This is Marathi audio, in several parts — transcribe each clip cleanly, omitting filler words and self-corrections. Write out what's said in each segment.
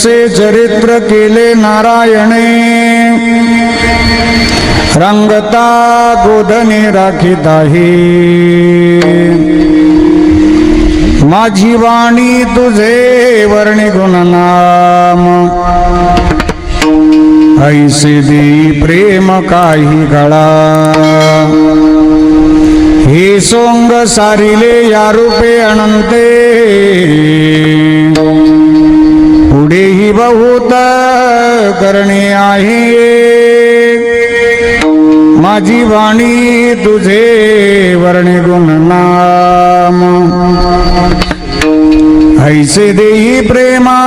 जसे चरित्र केले नारायणे रंगता गोधने राखीत आहे माझी वाणी तुझे वर्णी गुणनाम ऐसे देई प्रेम काही कळा हे सोंग सारिले या रूपे अनंते पुढेही बहुत करणे आहे माझी वाणी तुझे वर्णी गुणनाम ऐसे देई प्रेमा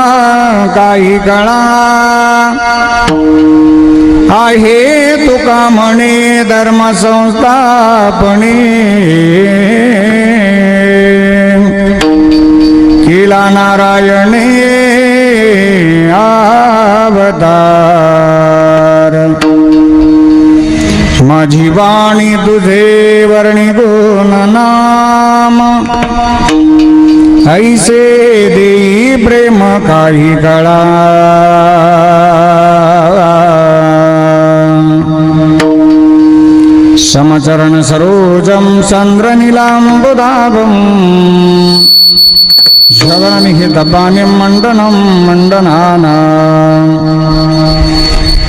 काही कळा आहे तुका म्हणे धर्म संस्थापने केला नारायणे अवतार माझी वाणी तुझे वर्णी गुण नाम ऐसे देई प्रेम काही कळा समचरण सरोजम चंद्रनीलांबुदाभं जगन्निहितपानि मंडनं मंडनाना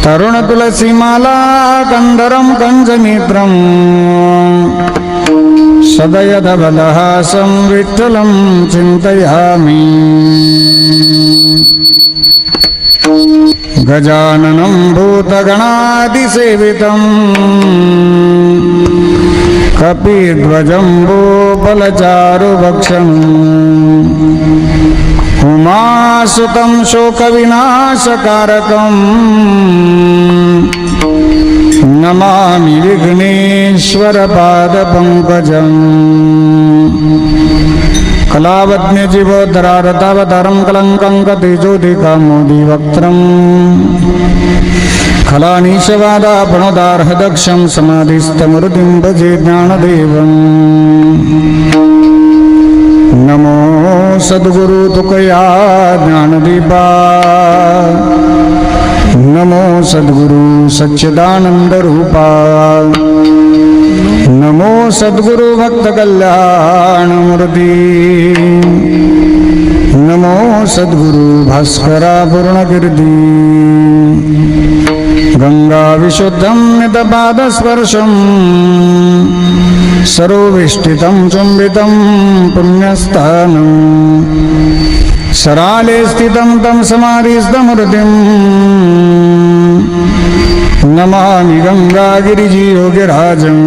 तरुण तुलसीमाला कंदरं कंजनेत्रं सदयदबलहासं विठ्ठलं चिन्तयामि गजाननं भूतगणादिसेवितं कपिध्वजम्बो बलचारुभक्षणं उमासुतं शोकविनाशकारकं नमामि विघ्नेश्वरपादपङ्कजम् कलावज्ञजीवोद्धरारतावतारं कलङ्कं कतिज्योतिकामोदिवक्त्रम् खलानीशवादापणोदार्हदक्षं समाधिस्थमृतिं भजे ज्ञानदेवम् नमो सद्गुरु तुकया ज्ञानदीपा नमो सद्गुरु सच्चिदानंद रूपा नमो सद्गुरु भक्त कल्याण मूर्ति नमो सद्गुरु भास्करा पूर्णकीर्ति गंगा विशुद्धं नितपादस्पर्शं सरोविष्टितं चुंबितं पुण्यस्थानं सराले स्थितं तं समाधिस्थमूर्तिं नमामि गंगागिरिजियोगिराजम्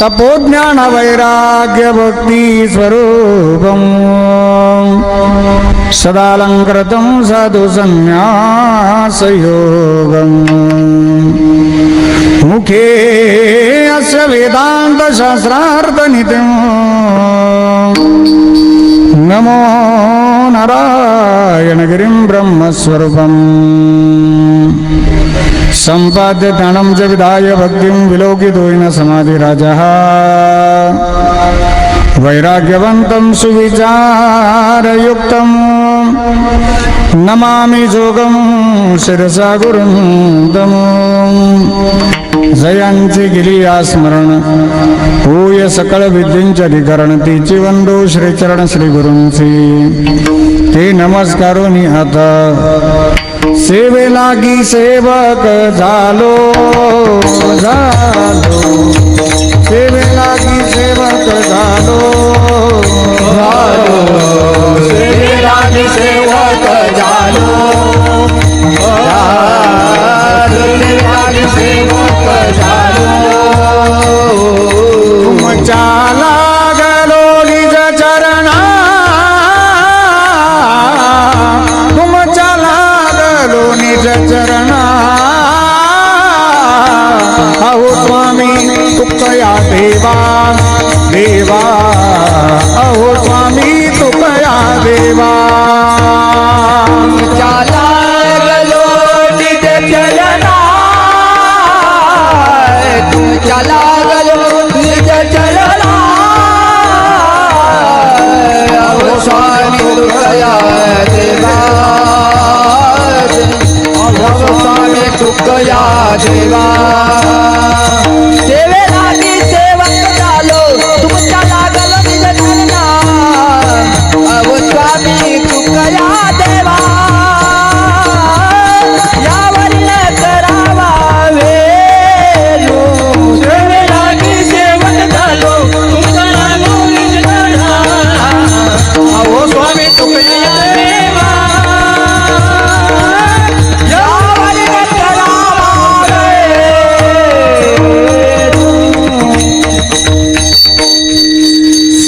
तपोज्ञान वैराग्य भक्ति स्वरूपं सदालंकृतं साधु संन्यासयोगं मुखे अस्य वेदांत शास्त्रार्थनित्यं नमो नारायणगिरिं ब्रह्मस्वरूपम् संपाद्य ज्ञानं च विधाय भक्तिं विलोकितोऽयं समाधिराजः वैराग्यवन्तं सुविचारयुक्तं नमामि जोगं शिरसा गुरुं तमो जयांची गिलिया स्मरण होय सकळ विद्येंचे अधिकरण तिची वंदो श्रीचरण श्री गुरूंची ते नमस्कारोनी आता सेवे लागी सेवक झालो झालो सेवे लागी सेवक झालो झालो सेवे लागी सेवक झालो सेवे लागी सेवक झालो तुमच्या लागलो निज चरणा तुमच्या लागलो निज चरणा अहो स्वामी तुकया देवा देवा अहो स्वामी तुकया या देवा सेवेलागी सेवक झालो तुमच्या लागल निज चरणा अहो स्वामी तुकया देवा यावरी न करावा वेरू सेवेलागी सेवक झालो तुमचा लागो निज चरणा अहो स्वामी तुकया देवा यावरी न करावा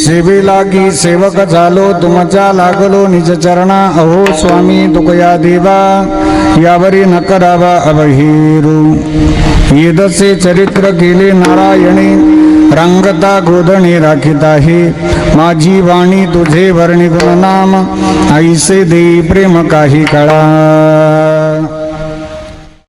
सेवेलागी सेवक झालो तुमच्या लागलो निज चरणा अहो स्वामी तुकया देवा यावरी न करावा अबहिरू येदसे चरित्र केले नारायणे रंगता गोधणे राखिताही माझी वाणी तुझे वर्णी गुणनाम ऐसे देई प्रेम काही कळा